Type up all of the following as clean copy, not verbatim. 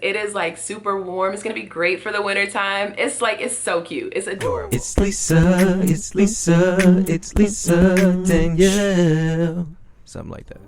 It is like super warm. It's gonna be great for the winter time. It's like, it's so cute. It's adorable. It's Lisa, it's Lisa, it's Lisa Danielle. Something like that.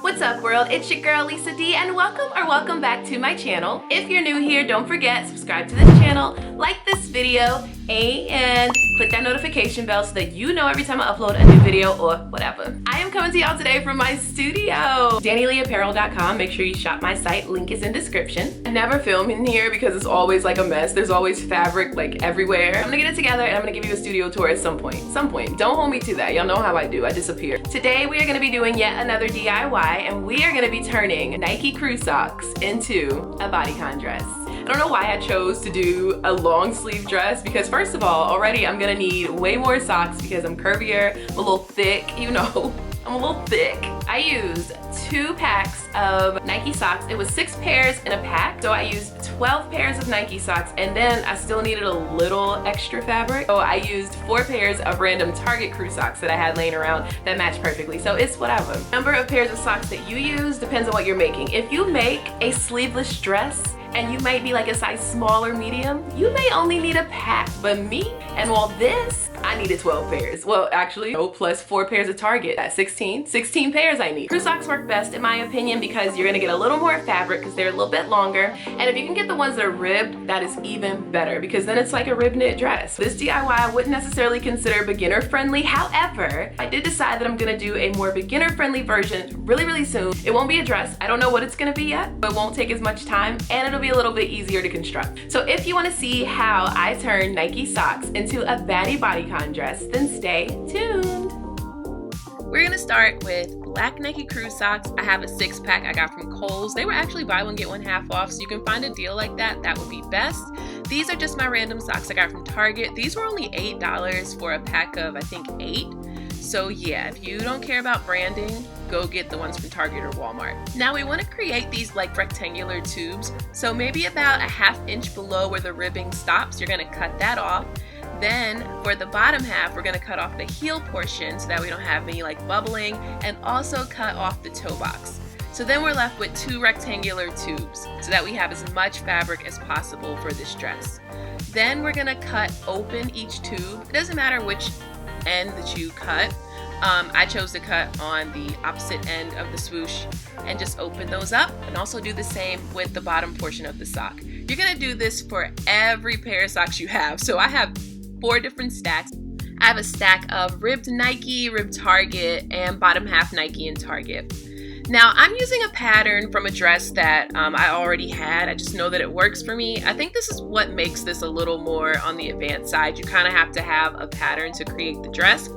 What's up, world? It's your girl Lisa D, and welcome back to my channel. If you're new here, don't forget, subscribe to this channel, like this video, and click that notification bell so that you know every time I upload a new video or whatever. I am coming to y'all today from my studio, DannyLeeApparel.com. Make sure you shop my site, link is in description. I never film in here because it's always like a mess. There's always fabric like everywhere. I'm gonna get it together and I'm gonna give you a studio tour at some point. Don't hold me to that. Y'all know how I do. I disappear. Today we are gonna be doing yet another DIY, and we are gonna be turning Nike crew socks into a bodycon dress. I don't know why I chose to do a long sleeve dress, because first of all, already I'm gonna need way more socks because I'm curvier, I'm a little thick, you know, I'm a little thick. I used 2 packs of Nike socks. It was 6 pairs in a pack, so I used 12 pairs of Nike socks, and then I still needed a little extra fabric, so I used 4 pairs of random Target crew socks that I had laying around that matched perfectly, so it's whatever. Number of pairs of socks that you use depends on what you're making. If you make a sleeveless dress, and you might be like a size small or medium, you may only need a pack. But me, and well, this, I needed 12 pairs. Well, actually, no, plus 4 pairs of Target. That's 16 pairs I need. Crew socks work best in my opinion because you're gonna get a little more fabric because they're a little bit longer. And if you can get the ones that are ribbed, that is even better because then it's like a rib knit dress. This DIY I wouldn't necessarily consider beginner friendly. However, I did decide that I'm gonna do a more beginner friendly version really soon. It won't be a dress. I don't know what it's gonna be yet, but it won't take as much time and it'll be a little bit easier to construct. So if you want to see how I turn Nike socks into a Baddie bodycon dress, then stay tuned. We're gonna start with black Nike crew socks. I have a 6-pack I got from Kohl's. They were actually buy one get one half off, so you can find a deal like that. That would be best. These are just my random socks I got from Target. These were only $8 for a pack of I think 8. So yeah, if you don't care about branding, go get the ones from Target or Walmart. Now we want to create these like rectangular tubes. So maybe about a ½ inch below where the ribbing stops, you're going to cut that off. Then for the bottom half, we're going to cut off the heel portion so that we don't have any like bubbling, and also cut off the toe box. So then we're left with 2 rectangular tubes so that we have as much fabric as possible for this dress. Then we're going to cut open each tube. It doesn't matter which end that you cut. I chose to cut on the opposite end of the swoosh and just open those up, and also do the same with the bottom portion of the sock. You're gonna do this for every pair of socks you have. So I have 4 different stacks. I have a stack of ribbed Nike, ribbed Target, and bottom half Nike and Target. Now I'm using a pattern from a dress that I already had. I just know that it works for me. I think this is what makes this a little more on the advanced side. You kind of have to have a pattern to create the dress.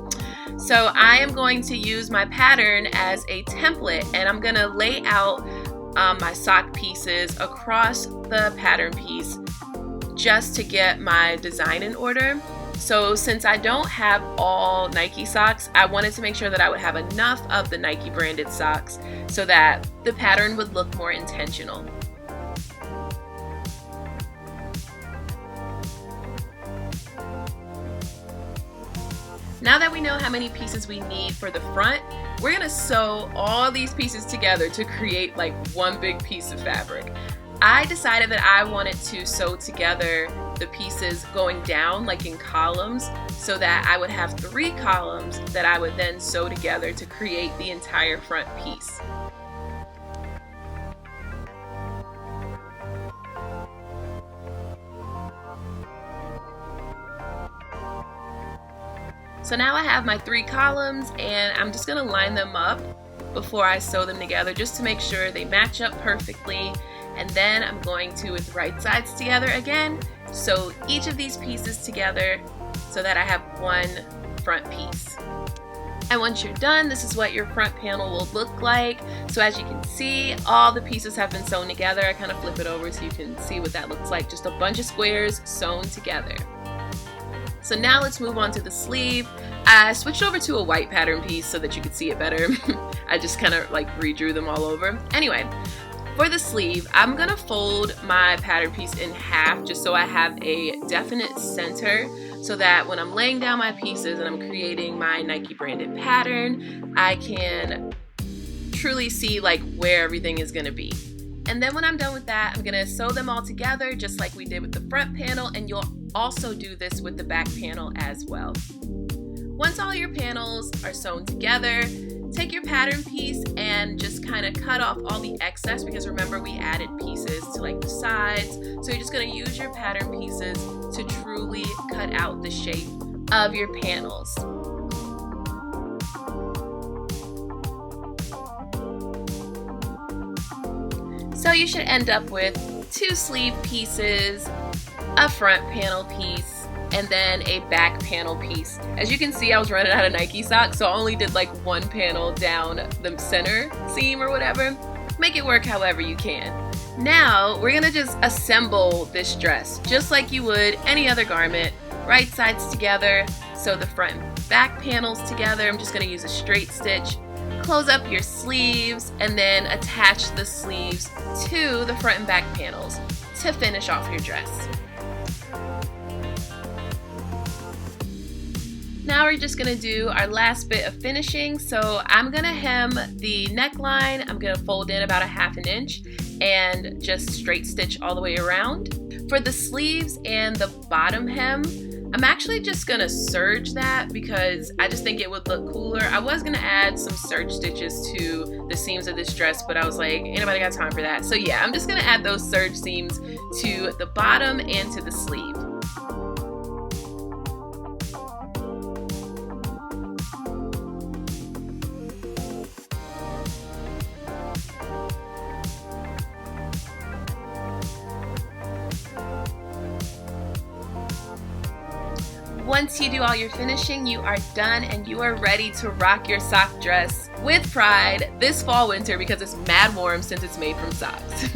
So I am going to use my pattern as a template, and I'm going to lay out my sock pieces across the pattern piece just to get my design in order. So since I don't have all Nike socks, I wanted to make sure that I would have enough of the Nike branded socks so that the pattern would look more intentional. Now that we know how many pieces we need for the front, we're gonna sew all these pieces together to create like one big piece of fabric. I decided that I wanted to sew together the pieces going down like in columns, so that I would have 3 columns that I would then sew together to create the entire front piece. So now I have my 3 columns, and I'm just gonna line them up before I sew them together just to make sure they match up perfectly. And then I'm going to, with right sides together again, sew each of these pieces together so that I have one front piece. And once you're done, this is what your front panel will look like. So as you can see, all the pieces have been sewn together. I kind of flip it over so you can see what that looks like. Just a bunch of squares sewn together. So now let's move on to the sleeve. I switched over to a white pattern piece so that you could see it better. I just kind of like redrew them all over. Anyway, for the sleeve, I'm gonna fold my pattern piece in half just so I have a definite center, so that when I'm laying down my pieces and I'm creating my Nike branded pattern, I can truly see like where everything is gonna be. And then when I'm done with that, I'm gonna sew them all together just like we did with the front panel, and you'll also do this with the back panel as well. Once all your panels are sewn together, take your pattern piece and just kind of cut off all the excess, because remember we added pieces to like the sides. So you're just going to use your pattern pieces to truly cut out the shape of your panels. So you should end up with 2 sleeve pieces, a front panel piece, and then a back panel piece. As you can see, I was running out of Nike socks, so I only did like 1 panel down the center seam or whatever. Make it work however you can. Now we're gonna just assemble this dress just like you would any other garment. Right sides together, sew the front and back panels together. I'm just gonna use a straight stitch. Close up your sleeves and then attach the sleeves to the front and back panels to finish off your dress. Now we're just gonna do our last bit of finishing. So I'm gonna hem the neckline. I'm gonna fold in about a 1/2 inch and just straight stitch all the way around. For the sleeves and the bottom hem, I'm actually just gonna serge that because I just think it would look cooler. I was gonna add some serge stitches to the seams of this dress, but I was like, ain't nobody got time for that. So yeah, I'm just gonna add those serge seams to the bottom and to the sleeve. Once you do all your finishing, you are done and you are ready to rock your sock dress with pride this fall winter because it's mad warm since it's made from socks.